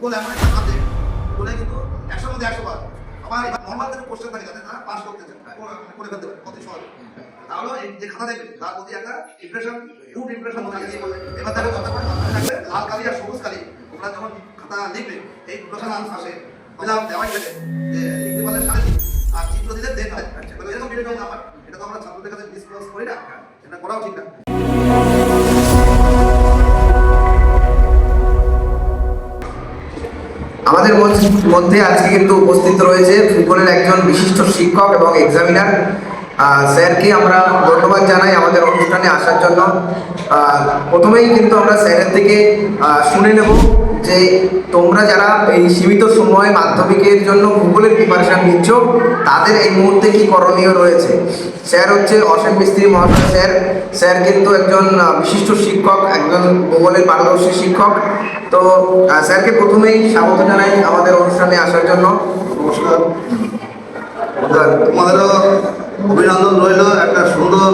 ভূগোল এমন একটা সাবজেক্ট, ভূগোলে কিন্তু 100 মধ্যে 100 পাওয়া যায়। আবার এবার নর্মাল কিছু কোশ্চেন থাকে যাতে তারা পাস করতে চায়, করে ফেলতে পারে অতি সহজে। তাহলে এই যে খাতা দেখবে তার প্রতি একটা ইমপ্রেশন, গুড ইমপ্রেশন থাকে। এবার দেখো কথা থাকবে লাল কালি আর সবুজ কালি, তোমরা যখন খাতা লিখবে এই দুটো আসে দিলাম দেওয়াই গেলে যে লিখতে পারলে 3.5 আর চিত্র দিলে 1.5। এরকম বিভিন্ন নাম্বার, এটা তো আমরা ছাত্রদের কাছে ডিসক্লোজ করি না, এটা করাও ঠিক না। আমাদের মধ্যে আজকে কিন্তু উপস্থিত রয়েছে ভূগোলের একজন বিশিষ্ট শিক্ষক এবং এক্সামিনার। স্যারকে আমরা ধন্যবাদ জানাই আমাদের অনুষ্ঠানে আসার জন্য। প্রথমেই কিন্তু আমরা স্যারের থেকে শুনে নেব যে তোমরা যারা এই সীমিত সময়ে মাধ্যমিকের জন্য ভূগোলের প্রিপারেশন নিচ্ছ তাদের এই মুহূর্তে কি করণীয় রয়েছে। স্যার হচ্ছে অসীম মিস্ত্রি মহাশয়। স্যার কিন্তু একজন বিশিষ্ট শিক্ষক, একজন ভূগোলের পারদর্শী শিক্ষক। তো স্যারকে প্রথমেই স্বাগত জানাই আমাদের অনুষ্ঠানে আসার জন্য। নমস্কার, তোমাদেরও অভিনন্দন রইল একটা সুন্দর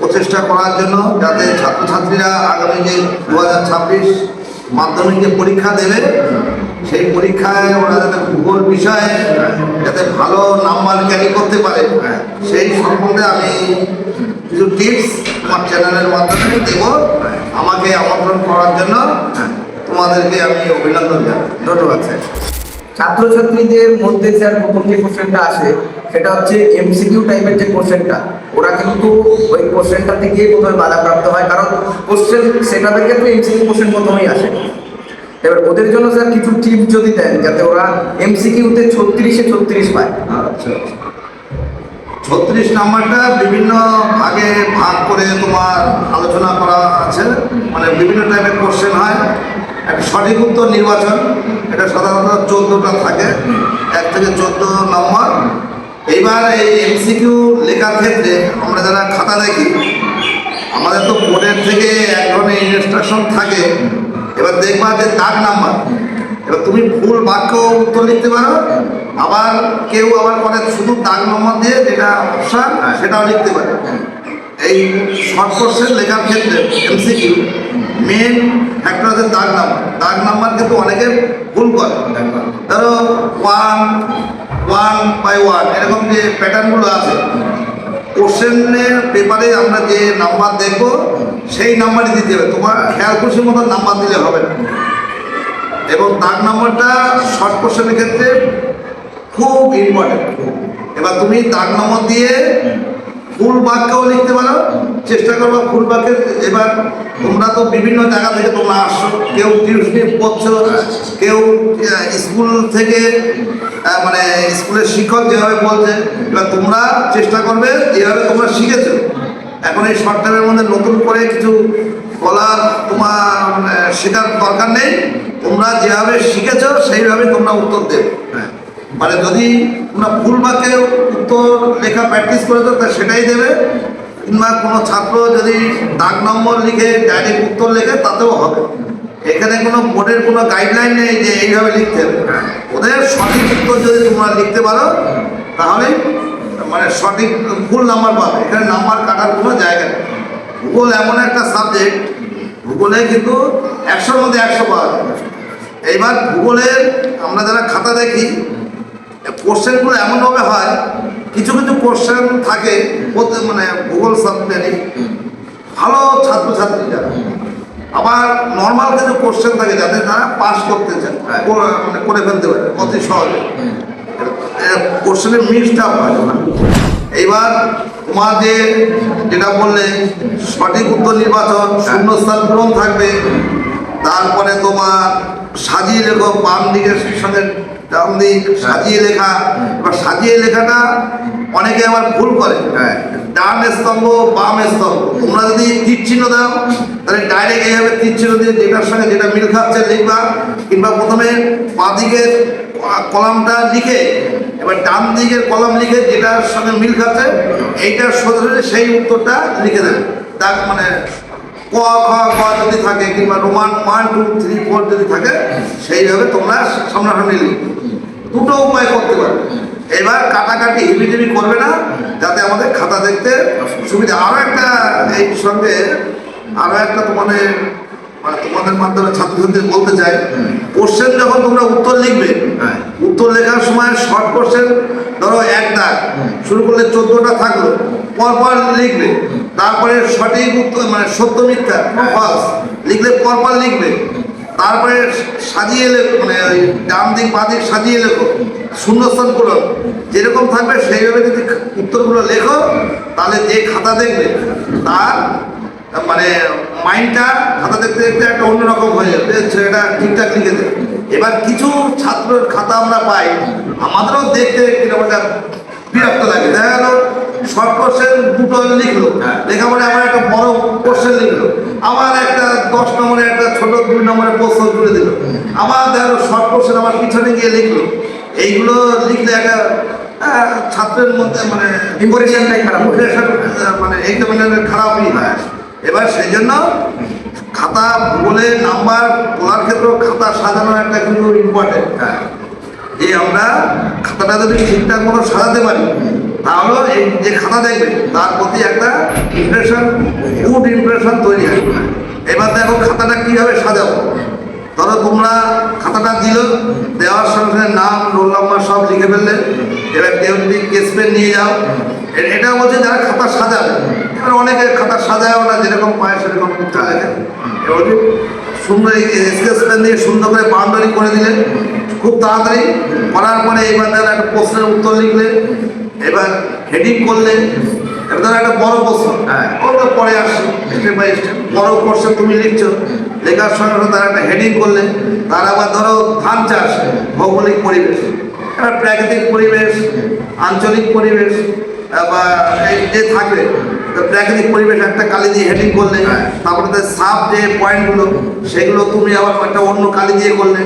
প্রচেষ্টা করার জন্য, যাতে ছাত্রছাত্রীরা আগামী যে 2026 মাধ্যমিকে পরীক্ষা দেবে সেই পরীক্ষায় ওরা যাতে ভূগোল বিষয়ে যাতে ভালো নাম্বার ক্যারি করতে পারে সেই সম্বন্ধে আমি কিছু টিপস আমার চ্যানেলের মাধ্যমে দেব। আমাকে আমন্ত্রণ করার জন্য তোমাদেরকে আমি অভিনন্দন জানাই। ধন্যবাদ স্যার। ছাত্রছাত্রীদের মধ্যে স্যার প্রথম যে কোশ্চেনটা আসে সেটা হচ্ছে এমসিকিউ টাইপের যে কোশ্চেনটা, ওরা কিন্তু ওই কোশ্চেনটা থেকে প্রথমে বাধাপ্রাপ্ত হয়, কারণ কোশ্চেন সেটাদের ক্ষেত্রে এমসিকিউ কোশ্চেন প্রথমেই আসে। এবার ওদের জন্য স্যার কিছু টিপস যদি দেন যাতে ওরা এমসিকিউতে 36-এ 36 পায়। আচ্ছা, 36 নাম্বারটা বিভিন্ন ভাগে ভাগ করে তোমার আলোচনা করা আছে, মানে বিভিন্ন টাইপের কোশ্চেন হয়। একটা সঠিক উত্তর নির্বাচন, এটা সাধারণত 14টা থাকে, 1 থেকে 14 নম্বর। এইবার এই এমসিকিউ লেখার ক্ষেত্রে আমরা যারা খাতা দেখি, আমাদের তো বোর্ডের থেকে এক ধরনের ইনস্ট্রাকশন থাকে। এবার দেখবা যে দাগ নাম্বার, এবার তুমি ভুল বাক্য উত্তর লিখতে পারো, আবার কেউ আবার করে শুধু দাগ নম্বর দিয়ে যেটা অপশন সেটাও লিখতে পারে। এই শর্ট কোশ্চেন লেখার ক্ষেত্রে এমসিকিউ মেন ফ্যাক্টর হচ্ছে দাগ নাম্বার। দাগ নাম্বার কিন্তু অনেকে ভুল করে, ধরো 1 এরকম যে প্যাটার্নগুলো আছে কোশ্চেনের পেপারে আমরা যে নাম্বার দেখবো সেই নাম্বারই দিতে হবে, তোমার খেয়াল খুশির মতো নাম্বার দিলে হবে না। এবং দাগ নাম্বারটা শর্ট কোশ্চেনের ক্ষেত্রে খুব ইম্পর্টেন্ট। এবার তুমি দাগ নম্বর দিয়ে ফুল বাক্যও লিখতে পারো, চেষ্টা করবো ফুল বাক্যের। এবার তোমরা তো বিভিন্ন জায়গা থেকে তোমরা আসছো, কেউ টিউশনি পড়ছো, কেউ স্কুল থেকে মানে স্কুলের শিক্ষক যেভাবে বলছে, এবার তোমরা চেষ্টা করবে যেভাবে তোমরা শিখেছো। এখন এই শর্ট টাইমের মধ্যে নতুন করে কিছু বলার তোমার মানে শেখার দরকার নেই, তোমরা যেভাবে শিখেছো সেইভাবে তোমরা উত্তর দেবে। মানে যদি তোমরা ভুল বাক্যে উত্তর লেখা প্র্যাকটিস করেছো তা সেটাই দেবে, কিংবা কোনো ছাত্র যদি দাগ নম্বর লিখে ডাইরেক্ট উত্তর লেখে তাতেও হবে। এখানে কোনো বোর্ডের কোনো গাইডলাইন নেই যে এইভাবে লিখতে হবে। ওদের সঠিক উত্তর যদি তোমরা লিখতে পারো তাহলে মানে সঠিক ফুল নাম্বার পাবে, এখানে নাম্বার কাটার কোনো জায়গা নেই। ভূগোল এমন একটা সাবজেক্ট, ভূগোলে কিন্তু 100 মধ্যে 100 পাওয়া যায়। এইবার ভূগোলের আমরা যারা খাতা দেখি কোশ্চেনগুলো এমনভাবে হয়, কিছু কিছু কোশ্চেন থাকে মানে ভূগোল সাবজেক্টে ভালো ছাত্রছাত্রী যারা, আবার নর্মাল কিছু কোশ্চেন থাকে যাতে তারা পাস করতে চায়, মানে করে ফেলতে পারে অতি সহজে। কোশ্চেনের মিক্সটা হয় না। এইবার তোমার যেটা বললে সঠিক উত্তর নির্বাচন, শূন্যস্থান পূরণ থাকবে, তারপরে তোমার সাজিয়ে লেখো, বাম দিকের সঙ্গে ডান দিক সাজিয়ে লেখা। এবার সাজিয়ে লেখাটা অনেকে আবার ভুল করে, ডান স্তম্ভ বাম স্তম্ভ। তোমরা যদি তীর চিহ্ন দাও তাহলে ডাইরেক্ট এইভাবে তীর চিহ্ন দিয়ে যেটার সঙ্গে যেটা মিল খাচ্ছে লিখবা, কিংবা প্রথমে বাঁ দিকের কলামটা লিখে এবার ডান দিকের কলাম লিখে যেটার সঙ্গে মিল খাচ্ছে এইটার সোজা সেই উত্তরটা লিখে দেবে। তার মানে ক খ গ যদি থাকে, কিংবা রোমান 1 2 3 4 যদি থাকে সেইভাবে তোমরা সামনাসামনি লিখবে। দুটো উপায় করতে পারবে। এবার কাটাকাটি হিবিজিবি করবে না, যাতে আমাদের খাতা দেখতে সুবিধা। আরও একটা এই সঙ্গে আরও একটা তোমাদের মানে তোমাদের মাধ্যমে ছাত্রছাত্রী বলতে চাই, কোশ্চেন যখন তোমরা উত্তর লিখবে, উত্তর লেখার সময় শর্ট কোশ্চেন ধরো এক দাগ শুরু করলে 14টা থাকলো, পরপর লিখবে। তারপরে সঠিক উত্তর মানে সত্য মিথ্যা ফলস লিখলে পরপর লিখবে। তারপরে সাজিয়ে মানে ওই ডান দিক বাঁ দিক সাজিয়ে লেখো, শূন্যস্থান করো, যেরকম থাকবে সেইভাবে যদি উত্তরগুলো লেখো, তাহলে যে খাতা দেখবে তার মানে মাইন্ডটা খাতা দেখতে দেখতে একটা অন্যরকম হয়ে যাবে, ছেলেটা ঠিকঠাক লিখে দেবে। এবার কিছু ছাত্রের খাতা আমরা পাই, আমাদেরও দেখতে কিরকম একটা বিরক্ত লাগে। দেখা গেল শর্ট কোশ্চেন দুটো লিখলো, লেখা পরে আবার একটা বড় কোশ্চেন লিখলো, আবার একটা 10 নম্বরের একটা ছোট 2 নম্বরের প্রশ্ন তুলে দিল, আবার দেখা শর্ট কোশ্চেন আমার পিছনে গিয়ে লিখলো। এইগুলো লিখলে একটা ছাত্রের মধ্যে মানে ইম্প্রেশনটাই খারাপ হয়ে যায়। ইম্প্রেশন মানে এক্সামিনারের খারাপই হয়। এবার সেই জন্য খাতা ভূগোলে নাম্বার তোলার ক্ষেত্রেও খাতা সাজানো একটা কিন্তু ইম্পর্টেন্ট। যে আমরা খাতাটা যদি ঠিকঠাক মতো সাজাতে পারি, তাহলে এই যে খাতা দেখবে তার প্রতি একটা ইমপ্রেশন, গুড ইমপ্রেশন তৈরি হয়। এবার দেখো খাতাটা কীভাবে সাজাবো। ধরো তোমরা খাতাটা দিল, দেওয়ার সঙ্গে সঙ্গে নাম রোল নাম্বার সব লিখে ফেললে। এবার কেউ যদি কেস পেন নিয়ে যাও, এটা বলছে যারা খাতা সাজাবে। এবার অনেকে খাতা সাজায়ও না, যেরকম পায় সেরকম লিখে। এবার সুন্দর স্কেচ পেন দিয়ে সুন্দর করে বাউন্ডারি করে দিলে খুব তাড়াতাড়ি করার পরে এবার ধরো একটা প্রশ্নের উত্তর লিখলে, এবার হেডিং করলে, এবার ধরো একটা বড় প্রশ্ন, ওটা পরে আসছে স্টেপ বাই স্টেপ। বড় কোশ্চেন তুমি লিখছো, লেখার সঙ্গে সঙ্গে তার একটা হেডিং করলে, তার আবার ধরো ধান চাষ, ভৌগোলিক পরিবেশ, এবার প্রাকৃতিক পরিবেশ, আঞ্চলিক পরিবেশ বা এই যে থাকবে প্রাকৃতিক পরিবেশ একটা কালি দিয়ে হেডিং করলে, তারপরে তার সাব যে পয়েন্টগুলো সেগুলো তুমি আবার একটা অন্য কালি দিয়ে করলে।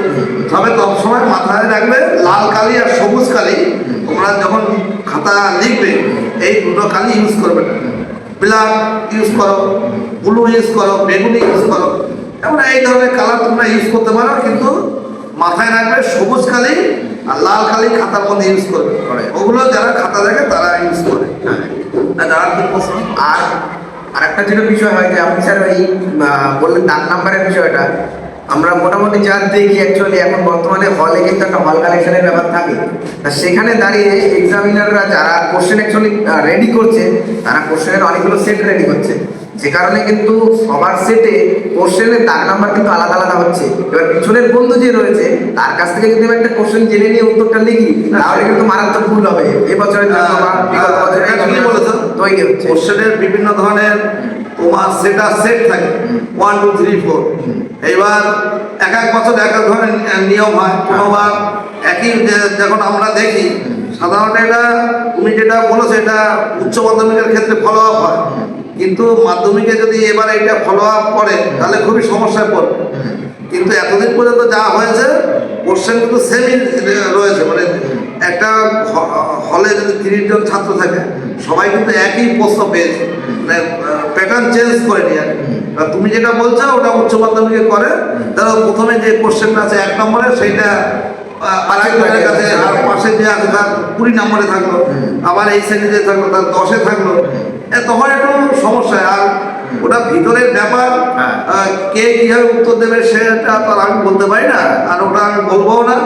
তবে সবসময় মাথায় রাখবে লাল কালি আর সবুজ কালি তোমরা যখন খাতা লিখবে এই দুটো কালি ইউজ করবে না। ব্ল্যাক ইউজ করো, ব্লু ইউজ করো, বেগুনি ইউজ করো, এমন এই ধরনের কালার তোমরা ইউজ করতে পারো, কিন্তু মাথায় রাখবে সবুজ কালি আর লাল কালি খাতার মধ্যে ইউজ করবে। ওগুলো যারা খাতা দেখে তারা ইউজ করে। আর কি প্রশ্ন? আর একটা যেটা বিষয় হয় যে আপনি স্যার এই বললেন দাগ নাম্বারের বিষয়টা, আমরা মোটামুটি যা দেখি অ্যাকচুয়ালি এখন বর্তমানে হলে কিন্তু একটা হল কালেকশনের ব্যাপার থাকে। তা সেখানে দাঁড়িয়ে এক্সামিনাররা যারা কোশ্চেন অ্যাকচুয়ালি রেডি করছে, তারা কোশ্চেনের অনেকগুলো সেট রেডি করছে, যে কারণে কিন্তু সবার সেটে কোশ্চেনের দাগ নাম্বার কিন্তু আলাদা আলাদা হচ্ছে। এবার পিছনের বন্ধু যে রয়েছে তার কাছ থেকে যদি আমি একটা কোশ্চেন জেনে নিয়ে উত্তরটা লিখি, তাহলে কিন্তু মারাত্মক ভুল হবে। এবছরের জন্য বা বিগত বছরের তৈরি হচ্ছে। কোশ্চেনের বিভিন্ন ধরনের তোমার সেট থাকে 1 2 3 4। এইবার এক এক বছর এক এক ধরনের নিয়ম হয়। কোনোবার একই যখন আমরা দেখি সাধারণত এটা তুমি যেটা বলেছো এটা উচ্চ মাধ্যমিকের ক্ষেত্রে ফলো আপ হয়, কিন্তু মাধ্যমিকে যদি এবার এটা ফলো আপ করে তাহলে খুবই সমস্যায় পড়বে। কিন্তু এতদিন পর্যন্ত যা হয়েছে কোশ্চেন কিন্তু সেমই রয়েছে, মানে একটা হলে যদি 30 জন ছাত্র থাকে সবাই কিন্তু একই প্রশ্ন পেয়েছে, মানে প্যাটার্ন চেঞ্জ করেনি আর কি। তুমি যেটা বলছো ওটা উচ্চ মাধ্যমিকে করে, ধরো প্রথমে যে কোশ্চেনটা আছে 1 নম্বরে সেইটা আরেকজনের কাছে, আর পাশে যে আছে তার 20 নম্বরে থাকলো, আবার এই শ্রেণীতে থাকলো তার 10-এ থাকলো, তখন একটু সমস্যা। আর ওটা ভিতরের ব্যাপার, কে কিভাবে উত্তর দেবে সেটা তো আমি বলতে পারি না, আর ওটা আমি বলবো না,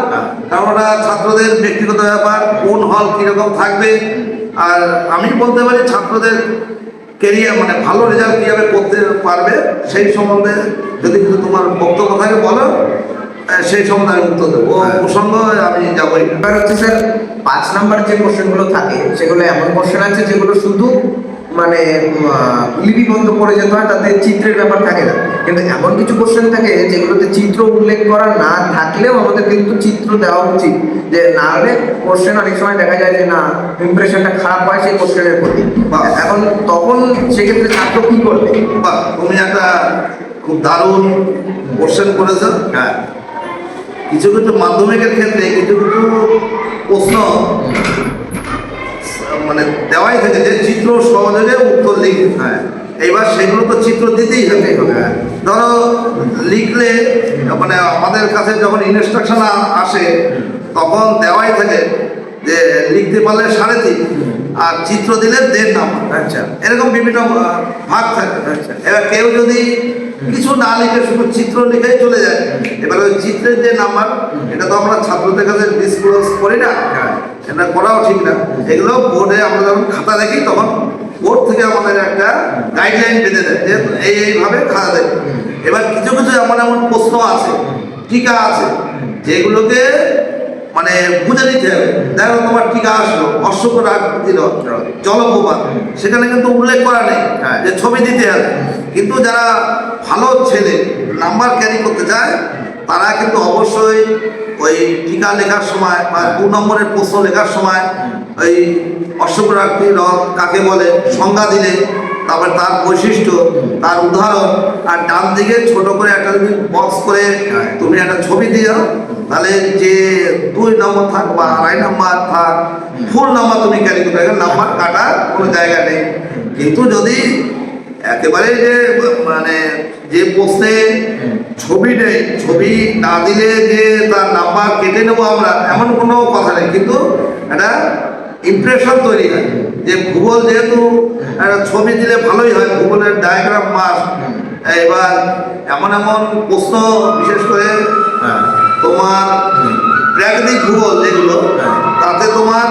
কারণ ওটা ছাত্রদের ব্যক্তিগত ব্যাপার, কোন হল কীরকম থাকবে। আর আমি বলতে পারি ছাত্রদের কেরিয়ার মানে ভালো রেজাল্ট কীভাবে করতে পারবে সেই সম্বন্ধে যদি কিন্তু তোমার বক্তব্য থাকে বলো, সেই সম্বন্ধে আমি উত্তর দেবো। প্রসঙ্গ আমি যাবোই। এবার হচ্ছে স্যার 5 নাম্বার যে কোশ্চেনগুলো থাকে সেগুলো এমন কোশ্চেন আছে যেগুলো শুধু মানে লিপিবদ্ধ করে যেতে হয়, তাতে চিত্রের ব্যাপার থাকে না। কিন্তু এমন কিছু কোশ্চেন থাকে যেগুলোতে চিত্র উল্লেখ করা না থাকলেও আমাদের কিন্তু চিত্র দেওয়া উচিত, যে না হলে কোশ্চেন অনেক সময় দেখা যায় যে না ইমপ্রেশনটা খারাপ হয় সেই কোশ্চেনের প্রতি। এখন তখন সেক্ষেত্রে ছাত্র কি করবে? বা তুমি একটা খুব দারুণ কোশ্চেন করেছো। হ্যাঁ, কিছু কিছু মাধ্যমিকের ক্ষেত্রে কিছু কিছু প্রশ্ন মানে দেওয়াই থাকে যে চিত্র সহযোগে উত্তর লিখবে। হ্যাঁ, এইবার সেগুলো তো চিত্র দিতেই হবে। ধরো লিখলে মানে আমাদের কাছে যখন ইনস্ট্রাকশন আসে তখন দেওয়াই থাকে যে লিখতে পারলে 3.5 আর চিত্র দিলে 1.5 নাম্বার। আচ্ছা, এরকম বিভিন্ন ভাগ থাকে। আচ্ছা। এবার কেউ যদি কিছু না লিখে শুধু চিত্র লিখেই চলে যায়। এবার ওই চিত্রের যে নাম্বার, এটা তো আমরা ছাত্রদের কাছে ডিসক্লোজ করি না, এটা করাও ঠিক না। এগুলো বোর্ডে আমরা যখন খাতা দেখি তখন বোর্ড থেকে আমাদের একটা গাইডলাইন বেঁধে দেয় যে এইভাবে খাতা দেয়। এবার কিছু কিছু এমন এমন প্রশ্ন আছে, টিকা আছে, যেগুলোকে মানে বুঝে নিতে হবে। দেখো তোমার টিকা আসলো অশ্বকর আকৃতির জলপ্রপাত, সেখানে কিন্তু উল্লেখ করা নেই যে ছবি দিতে হবে। কিন্তু যারা ভালো ছেলে নাম্বার ক্যারি করতে চায় তারা কিন্তু অবশ্যই ওই টিকা লেখার সময় বা 2 নম্বরের প্রশ্ন লেখার সময় ওই অশ্বকর আকৃতির হ্রদ কাকে বলে সংজ্ঞা দিলে, তারপরে তার বৈশিষ্ট্য, তার উদাহরণ, আর ডান দিকে ছোট করে একটা যদি বক্স করে তুমি একটা ছবি দিও, তাহলে যে 2 নম্বর থাক বা 2.5 নম্বর থাক, ফুল নাম্বার তুমি ক্যারি করতে পারবে, নাম্বার কাটার কোনো জায়গা নেই। কিন্তু যদি একেবারে যে মানে যে প্রশ্নে ছবি নেই, ছবি না দিলে যে তার নাম্বার কেটে নেবো আমরা, এমন কোনো কথা নেই। কিন্তু একটা ইমপ্রেশন তৈরি হয় যে ভূগোল যেহেতু একটা ছবি দিলে ভালোই হয়, ভূগোলের ডায়াগ্রাম মাস। এবার এমন এমন প্রশ্ন, বিশেষ করে তোমার প্রাকৃতিক ভূগোল যেগুলো, তাতে তোমার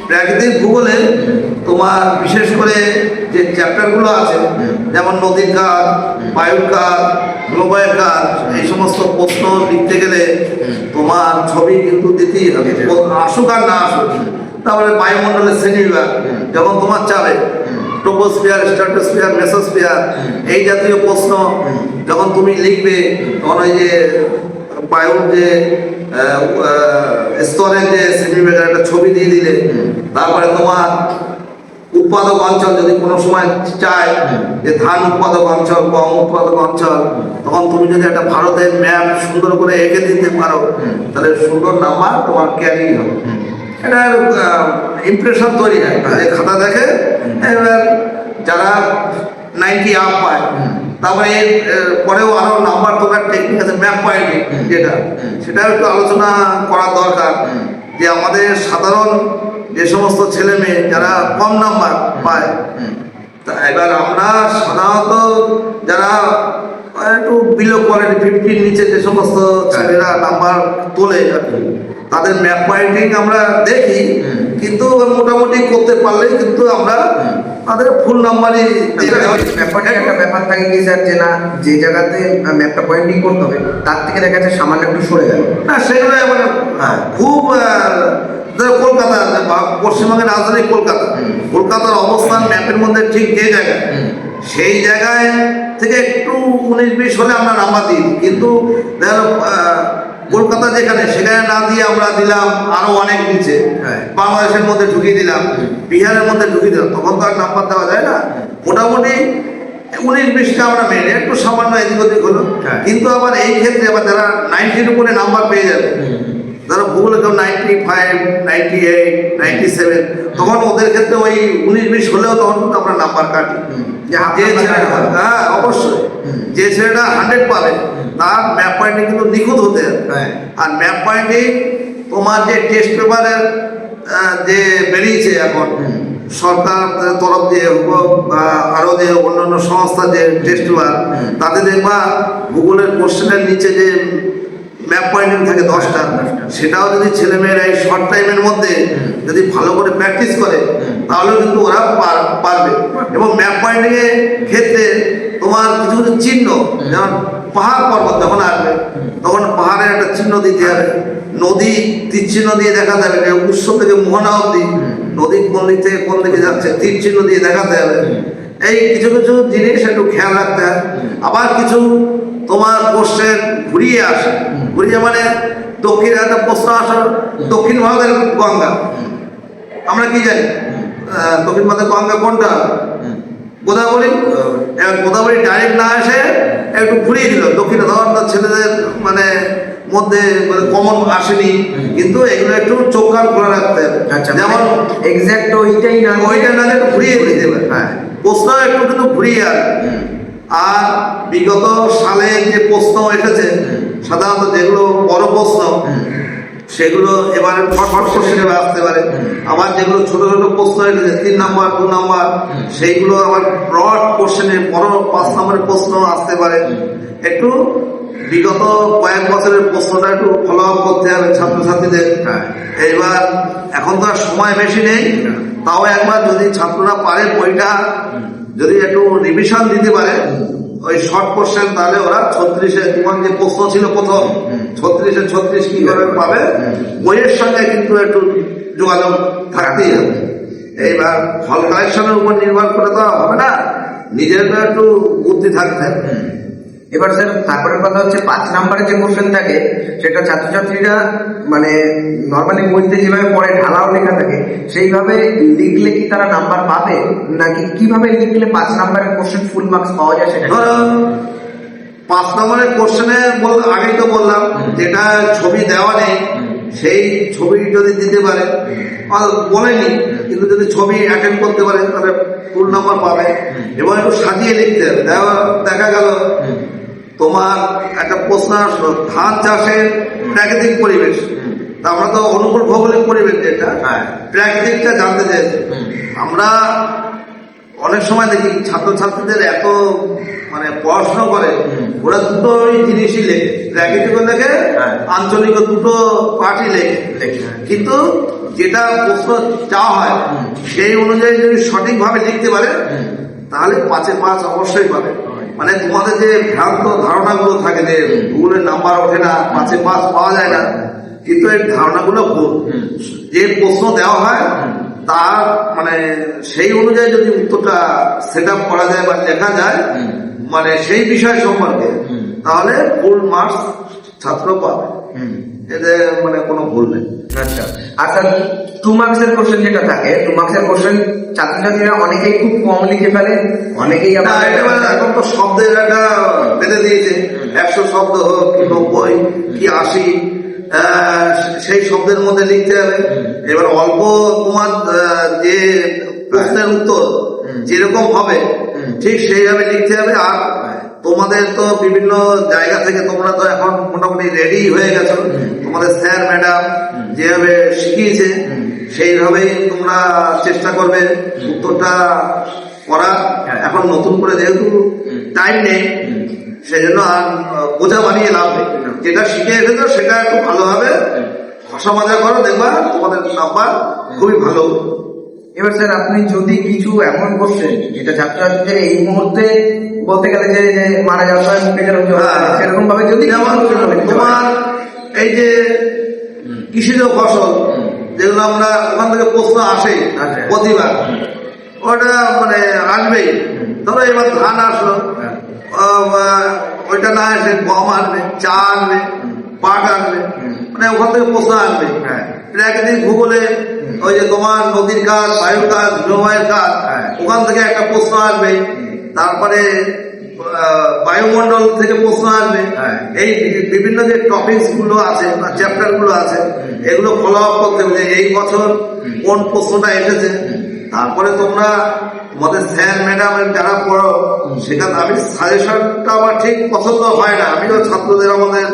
প্রাকৃতিক ভূগোলে তোমার বিশেষ করে যে চ্যাপ্টারগুলো আছে, যেমন নদীর কাজ, বায়ুর কাজ, গ্লোবাল কাজ, এই সমস্ত প্রশ্ন লিখতে গেলে তোমার ছবি কিন্তু দিতেই হবে, আসুক আর না আসুক। তারপরে বায়ুমণ্ডলের শ্রেণীবিভাগ যখন তোমার চাবে, ট্রোপোস্ফিয়ার, স্ট্র্যাটোস্ফিয়ার, মেসোস্ফিয়ার, এই জাতীয় প্রশ্ন যখন তুমি লিখবে, তখন ওই যে বায়ুর যে স্তরের যে শ্রেণীবিভাগের একটা ছবি দিয়ে দিলে, তারপরে তোমার উৎপাদক অঞ্চল যদি কোনো সময় চায় যে ধান উৎপাদক অঞ্চল, গম উৎপাদক অঞ্চল, তখন তুমি যদি একটা ভারতের ম্যাপ সুন্দর করে এঁকে দিতে পারো, তাহলে সুন্দর নাম্বার তোমার ক্যারি হবে। এটা ইমপ্রেশন তৈরি হয় যে খাতা দেখে। এবার যারা 90 আপ পায়, তারপরে এর পরেও আরো নাম্বার তোলার টেকনিক আছে, ম্যাপ পয়েন্টিং, যেটা সেটাও একটু আলোচনা করা দরকার। যে আমাদের সাধারণ যে সমস্ত ছেলে মেয়ে যারা কম নাম্বার পায়, তা এবার আমরা সাধারণত যারা একটু বিলো কোয়ালিটি 50 নিচে যে সমস্ত ছেলেরা নাম্বার তোলে, তাদের ম্যাপ পয়েন্টিং আমরা দেখি, কিন্তু মোটামুটি করতে পারলেই কিন্তু আমরা তাদের ফুল নাম্বারই ব্যাপারটা একটা ব্যাপার থাকে কি স্যার, যে না যে জায়গাতে ম্যাপটা পয়েন্টিং করতে হবে তার থেকে দেখা যাচ্ছে সামান্য একটু সরে গেল না, সেগুলো মানে খুব কলকাতা, পশ্চিমবঙ্গের রাজধানী কলকাতা, কলকাতার অবস্থান ম্যাপের মধ্যে ঠিক যে জায়গায়, সেই জায়গায় থেকে একটু 19-20 হলে আমরা নাম্বার দিই। কিন্তু দেখো কলকাতা যেখানে, সেখানে না দিয়ে আমরা দিলাম আরো অনেক নিচে, বাংলাদেশের মধ্যে ঢুকিয়ে দিলাম, বিহারের মধ্যে ঢুকিয়ে দিলাম, তখন তো আর নাম্বার দেওয়া যায় না। মোটামুটি 19-20টা আমরা মেনে একটু সামান্য এদিক ওদিক হলো। কিন্তু আবার এই ক্ষেত্রে আবার যারা 90-র উপরে নাম্বার পেয়ে যাবে, যারা ভূগোলে কেউ 95, 98, 97, তখন ওদের ক্ষেত্রে ওই 19-20 হলেও তখন কিন্তু আমরা নাম্বার কাটি। হ্যাঁ, অবশ্যই যে ছেলেটা 100 পাবে তার ম্যাপ পয়েন্টিং কিন্তু নিখুঁত হতে হবে। আর ম্যাপ পয়েন্টিং তোমার যে টেস্ট পেপারের যে বেরিয়েছে এখন সরকার তরফ দিয়ে হোক বা আরও যে অন্যান্য সংস্থা যে টেস্ট পেপার, তাতে দেখবা ভূগোলের কোশ্চেনের নিচে যে ম্যাপ পয়েন্টিং থাকে 10টা, সেটাও যদি ছেলেমেয়েরা এই শর্ট টাইমের মধ্যে যদি ভালো করে প্র্যাকটিস করে, তাহলেও কিন্তু ওরা পারবে। এবং ম্যাপ পয়েন্টিংয়ের ক্ষেত্রে তোমার কিছু কিছু চিহ্ন, যেমন পাহাড় পর্বত যখন আসবে তখন পাহাড়ের একটা চিহ্ন দিতে হবে, নদী তীর চিহ্ন দিয়ে দেখা যাবে, উৎস থেকে মোহনা অব্দি নদী কোন দিক থেকে কোন দিকে যাচ্ছে তীর চিহ্ন দিয়ে দেখাতে হবে। এই কিছু কিছু জিনিস একটু খেয়াল রাখতে হয়। আবার কিছু তোমার কোশ্চেন ঘুরিয়ে আসে, ঘুরিয়ে মানে দক্ষিণ একটা প্রশ্ন আসে, দক্ষিণ ভারতের গঙ্গা আমরা কি জানি, দক্ষিণ ভারতের গঙ্গা কোনটা? গোদাবরী। গোদাবরী ডাইরেক্ট না এসে একটু ঘুরিয়ে দিল, দক্ষিণে ধর ছেলেদের মানে মধ্যে কমন আসেনি, কিন্তু এগুলো একটু চোখ কান খোলা রাখতে হবে। যেমন এক্সাক্ট ওইটাই না, ওইটা না একটু ঘুরিয়ে দিতে হবে। হ্যাঁ, প্রশ্ন একটু কিন্তু ঘুরিয়ে আসে। আর বিগত সালে যে প্রশ্ন এসেছে সাধারণত যেগুলো বড় প্রশ্ন, সেগুলো এবারে ফটফট কোশ্চেনে আসতে পারে। আবার যেগুলো ছোট ছোট প্রশ্ন এসেছে 3 নাম্বার 2 নাম্বার, সেইগুলো আবার ব্রড কোশ্চেনে বড় 5 নম্বরের প্রশ্ন আসতে পারে। একটু বিগত কয়েক বছরের প্রশ্নটা একটু ফলো আপ করতে হবে ছাত্রছাত্রীদের। এইবার এখন তো আর সময় বেশি নেই, তাও একবার যদি ছাত্ররা পারে বইটা যদি একটু রিভিশন দিতে পারে ওই শর্ট কোশ্চেন, তাহলে ওরা 36-এ তোমার যে প্রশ্ন ছিল প্রথম 36-এ 36 কি করে পাবে, বইয়ের সঙ্গে কিন্তু একটু যোগাযোগ থাকতেই হবে। এইবার ফল কালেকশনের উপর নির্ভর করে তো হবে না, নিজের একটু বুদ্ধি থাকতে হবে। এবার স্যার তারপরের কথা হচ্ছে 5 নম্বরের যে কোশ্চেন থাকে সেটা ছাত্রছাত্রীরা মানে নর্মালি বইতে যেভাবে পড়ে ঢালাও লেখা থাকে সেইভাবে লিখলে কি তারা নাম্বার পাবে, নাকি কিভাবে লিখলে 5 নম্বরের কোশ্চেন ফুল মার্কস পাওয়া যায় সেটা? ধরো 5 নম্বরের কোশ্চেনে আগেই তো বললাম, যেটা ছবি দেওয়া নেই সেই ছবি যদি দিতে পারে, বলেনি কিন্তু যদি ছবি অ্যাটেন্ড করতে পারে তাহলে ফুল নাম্বার পাবে। এবং একটু সাজিয়ে লিখতে হবে। দেখা গেল তোমার একটা প্রশ্ন আসলো ধান চাষের প্রাকৃতিক পরিবেশ, তা আমরা তো অনুকূল ভৌগোলিক পরিবেশ, যেটা প্রাকৃতিকটা জানতে চাইছি। আমরা অনেক সময় দেখি ছাত্রছাত্রীদের এত মানে পড়াশোনা করে ওরা দুটোই জিনিসই লেখে, প্রাকৃতিক লেখে আঞ্চলিক, দুটো পার্টি লেখে। কিন্তু যেটা প্রশ্ন চাওয়া হয় সেই অনুযায়ী যদি সঠিকভাবে লিখতে পারে তাহলে 5-এ 5 অবশ্যই পাবে। মানে তোমাদের যে ভ্রান্ত ধারণাগুলো থাকে যে ভূগোলের নাম্বার ওঠে না, 5-এ 5 পাওয়া যায় না, কিন্তু এই ধারণাগুলো ভুল। যে প্রশ্ন দেওয়া হয় তার মানে সেই অনুযায়ী যদি উত্তরটা সেট আপ করা যায় বা লেখা যায় মানে সেই বিষয় সম্পর্কে, তাহলে ফুল মার্কস ছাত্র পাবে, এতে মানে কোনো ভুল নেই। আচ্ছা, আর স্যার 2 মার্কসের কোশ্চেন যেটা থাকে, 2 মার্কসের কোশ্চেন ছাত্রছাত্রীরা অনেকেই খুব কম লিখে ফেলে, অনেকেই না, এটা মানে এখন তো শব্দের একটা বেঁধে দিয়েছে, 100 শব্দ হোক কি 90 কি 80 সেই শব্দের মধ্যে লিখতে হবে। এবার অল্প তোমার যে প্রশ্নের উত্তর যেরকম হবে ঠিক সেইভাবে লিখতে হবে। আর তোমাদের তো বিভিন্ন জায়গা থেকে তোমরা তো এখন মোটামুটি রেডি হয়ে গেছো, তোমাদের স্যার ম্যাডাম যেভাবে শিখিয়েছে সেইভাবেই তোমরা চেষ্টা করবে উত্তরটা করার। এখন নতুন করে যেহেতু টাইম নেই সেই জন্য আর বোঝা বানিয়ে লাভ নেই, যেটা শিখে এসেছো সেটা একটু ভালোভাবে ভাষা মজা করো, দেখবা তোমাদের নাম্বার খুবই ভালো। এবার স্যার আপনি যদি কিছু এমন কোশ্চেন যেটা ছাত্রছাত্রীদের এই মুহূর্তে বলতে গেলে যে মারা যাওয়ার সময় মুখে যেন সেরকম ভাবে যদি তোমার এই যে কৃষিজ ফসল যেগুলো আমরা ওখান থেকে প্রশ্ন আসে প্রতিবার, ওটা মানে আসবেই। ধরো এবার ধান আসলো, ওইটা না আসে গম আসবে, চা আসবে, পাট আসবে, মানে ওখান থেকে প্রশ্ন আসবে। প্রাকৃতিক ভূগোলে ওই যে তোমার নদীর কাজ, বায়ুর কাজ, হিমবাহের কাজ, ওখান থেকে একটা প্রশ্ন আসবে। তারপরে বায়ুমণ্ডল থেকে প্রশ্ন আসবে। এই বিভিন্ন যে টপিকস গুলো আছে বা চ্যাপ্টার গুলো আছে এগুলো ফলো আপ করতে হবে এই বছর কোন প্রশ্নটা এসেছে। তারপরে তোমরা তোমাদের স্যার ম্যাডাম যারা পড়ো সেখানে আমি সাজেশনটা আমার ঠিক পছন্দ হয় না, আমিও ছাত্রদের আমাদের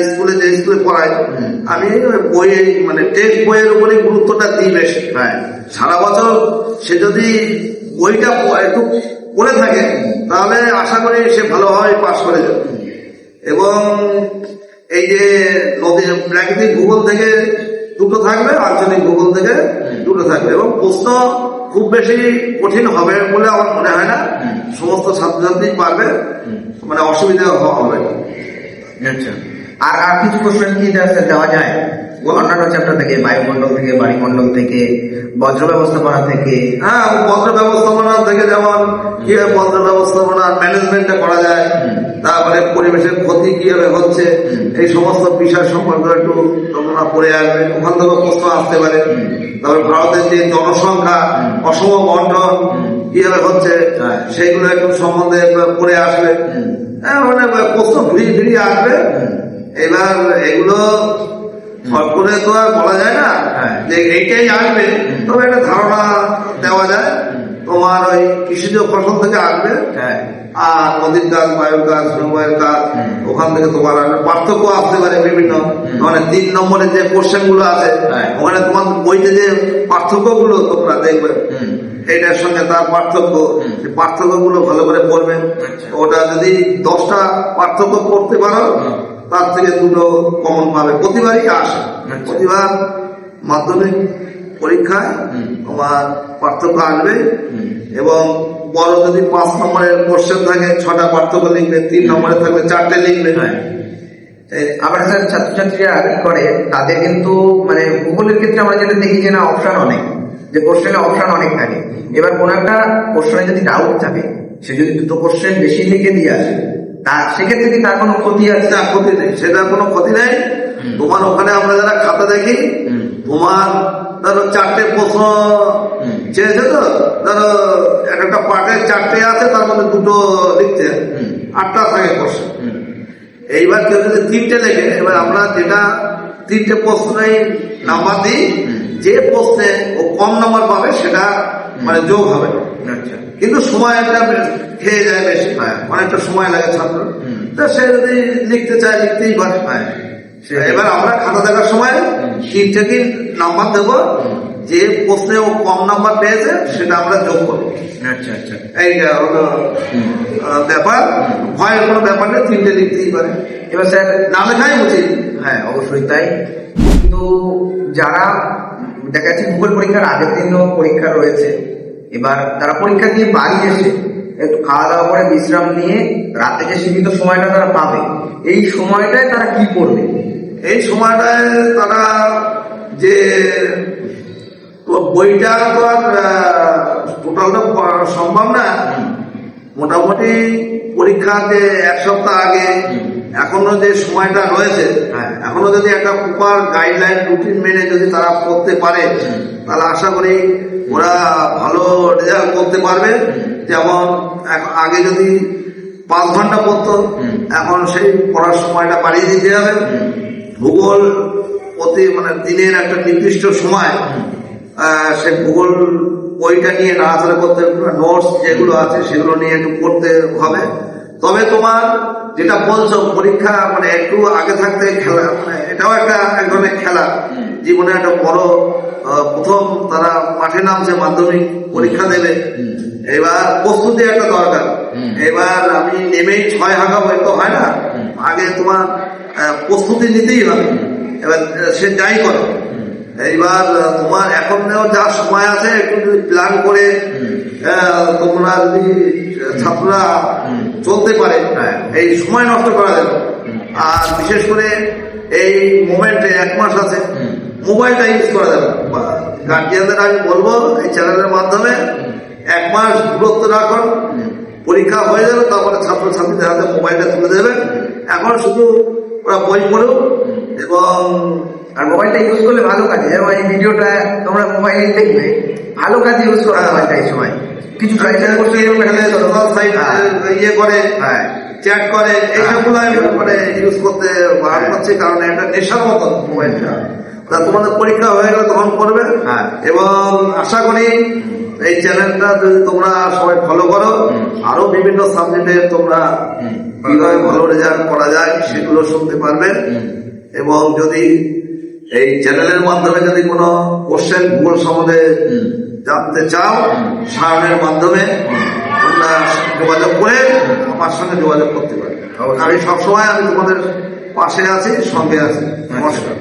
স্কুলে যে স্কুলে পড়াই আমি বই মানে টেক্সট বইয়ের উপরে গুরুত্বটা দিই বেশি। সারা বছর সে যদি বইটা একটু পড়ে থাকে তাহলে আশা করি সে ভালোভাবে পাস করে যাবে। এবং এই যে নদী প্রাকৃতিক ভূগোল থেকে দুটো থাকবে, আঞ্চলিক ভূগোল থেকে দুটো থাকবে, এবং প্রশ্ন খুব বেশি কঠিন হবে বলে আমার মনে হয় না, সমস্ত ছাত্রছাত্রী পারবে, মানে অসুবিধা হবে না। আচ্ছা, আর আর কিছু কোশ্চেন কি দেওয়া যায় অন্যান্য চ্যাপ্টার থেকে, বায়ুমণ্ডল থেকে, বায়ুমণ্ডল থেকে, বজ্র ব্যবস্থাপনা থেকে? হ্যাঁ, বজ্র ব্যবস্থাপনা থেকে যেমন কিভাবে বজ্র ব্যবস্থাপনা ম্যানেজমেন্টটা করা যায়, তারপরে পরিবেশের ক্ষতি কিভাবে হচ্ছে, এই সমস্ত বিষয় সম্পর্কে একটু তোমরা পড়ে আসবে, ওখান থেকে প্রশ্ন আসতে পারে। তারপরে ভারতের যে জনসংখ্যা অসম বন্টন কিভাবে হচ্ছে সেগুলো একটু সম্বন্ধে পড়ে আসবে। মানে প্রশ্ন ঘুরিয়ে আসবে। এবার এগুলো ফট করে তো আর বলা যায় না যে এইটাই আসবে, তবে একটা ধারণা দেওয়া যায়। তোমার ওই কৃষিজ ফসল থেকে আসবে, আর নদীর কাজ, বায়ুর কাজ, সময়ের কাজ, ওখান থেকে তোমার পার্থক্য আসতে পারে বিভিন্ন ধরনের। 3 নম্বরের যে কোশ্চেন গুলো আছে ওখানে তোমার বইতে যে পার্থক্য গুলো তোমরা দেখবে, এইটার সঙ্গে তার পার্থক্য, পার্থক্য গুলো ভালো করে পড়বে। ওটা যদি 10টা পার্থক্য করতে পারো তার থেকে 2টো কমন পাবে, প্রতিবারই আসে। প্রতিবার মাধ্যমিক পরীক্ষায় তোমার পার্থক্য আসবে, এবং বড় যদি 5 নম্বরের কোশ্চেন থাকে 6টা পার্থক্য লিখবে, 3 নম্বরে থাকলে 4টে লিখবে। আবার স্যার ছাত্রছাত্রীরা কি করে, তাদের কিন্তু মানে ভূগোলের ক্ষেত্রে আমরা যেটা দেখি যে না অপশন অনেক, যে কোশ্চেনে অপশন অনেক থাকে। এবার কোন একটা কোশ্চেনে যদি ডাউট থাকে, সে যদি 2টো কোশ্চেন বেশি লিখে দিয়ে আসে, তার সেক্ষেত্রে কি তার কোনো ক্ষতি আছে? না, ক্ষতি নেই, সেটার কোনো ক্ষতি নেই। তোমার ওখানে আমরা যারা খাতা দেখি, তোমার ধরো 4টে প্রশ্ন চেয়েছে, তো ধরো একটা পার্টের 4টে আছে, তার মধ্যে 2টো লিখতে 8টা থাকে কোশ্চেন। এইবার কেউ যদি 3টে লেখে, এবার আমরা যেটা 3টে প্রশ্নেই নাম্বার দিই, যে প্রশ্নে ও কম নাম্বার পাবে সেটা মানে যোগ হবে। কিন্তু সময় একটা খেয়ে যায় বেশি, অনেকটা সময় লাগে ছাত্র, তো সে যদি লিখতে চায় লিখতেই পারে। এবার আমরা খাতা দেখার সময় 3টে নাম্বার দেবো, যে প্রশ্নে ও কম নাম্বার পেয়েছে সেটা আমরা যোগ করবো। এইটা হলো ব্যাপার, ভয়ের কোনো ব্যাপার নেই, 3টে লিখতেই পারে। এবার স্যার না লেখাই উচিত। হ্যাঁ, অবশ্যই তাই। কিন্তু যারা দেখা যাচ্ছে ভূগোল পরীক্ষার আগের দিনও পরীক্ষা রয়েছে, এবার তারা পরীক্ষা দিয়ে বাড়ি এসে একটু খাওয়া দাওয়া করে বিশ্রাম নিয়ে রাতে যে সীমিত সময়টা তারা পাবে, এই সময়টায় তারা কি করবে? এই সময়টায় তারা যে বইটা তো আর টোটালটা পড়ানো সম্ভব না, মোটামুটি পরীক্ষা যে 1 সপ্তাহ আগে এখনো যে সময়টা রয়েছে, এখনো যদি একটা প্রপার গাইডলাইন রুটিন মেনে যদি তারা পড়তে পারে, তাহলে আশা করি ওরা ভালো রেজাল্ট করতে পারবে। যেমন আগে যদি 5 ঘন্টা পড়তো, এখন সেই পড়ার সময়টা বাড়িয়ে দিতে হবে। ভূগোল প্রতি মানে দিনের একটা নির্দিষ্ট সময় সে ভূগোল বইটা নিয়ে নাড়াচাড়া করতে, নোটস যেগুলো আছে সেগুলো নিয়ে একটু পড়তে হবে। তবে তোমার যেটা বলছো পরীক্ষা মানে একটু আগে থাকতে খেলা, মানে এটাও একটা এক ধরনের খেলা, জীবনে একটা বড় প্রথম তারা মাঠে নামছে, মাধ্যমিক পরীক্ষা দেবে, এবার প্রস্তুতি একটা দরকার। এবার আমি নেমেই 6 হাঁকাবো তো হয় না, আগে তোমার প্রস্তুতি নিতেই হবে। এবার সে যাই করো, এইবার তোমার এখন যা সময় আছে একটু যদি প্ল্যান করে তোমরা যদি ছাত্ররা চলতে পারে, এই সময় নষ্ট করা যাবে। আর বিশেষ করে এই মোমেন্টে 1 মাস আছে, মোবাইলটা ইউজ করা যাবে। গার্জিয়ানদের আমি বলবো এই চ্যানেলের মাধ্যমে 1 মাস দূরত্ব রাখুন, পরীক্ষা হয়ে যাবে তারপরে ছাত্রছাত্রীদের হাতে মোবাইলটা তুলে দেবে। এখন শুধু ওরা বই পড়ুক, এবং আর মোবাইলটা ইউজ করলে ভালো কাজে, যেমন এই ভিডিওটা তোমরা মোবাইলে দেখবে, ভালো কাজে ইউজ করা মোবাইলটা এই সময়। কিছু ইয়ে করে, চ্যাট করে, এইসবগুলো মানে ইউজ করতে বারণ করছে, কারণ এটা নেশার মতো মোবাইলটা। তা তোমাদের পরীক্ষা হয়ে গেলে তখন করবে। এবং আশা করি এই চ্যানেলটা যদি তোমরা সবাই ফলো করো, আরো বিভিন্ন সাবজেক্টে তোমরা কিভাবে ভালো রেজাল্ট করা যায় সেগুলো শুনতে পারবে। এবং যদি এই চ্যানেলের মাধ্যমে যদি কোনো কোশ্চেন ভূগোল সম্বন্ধে জানতে চাও, সায়নের মাধ্যমে তোমরা যোগাযোগ করে আমার সঙ্গে যোগাযোগ করতে পারবে। আমি সবসময় তোমাদের পাশে আছি, সঙ্গে আছি। নমস্কার।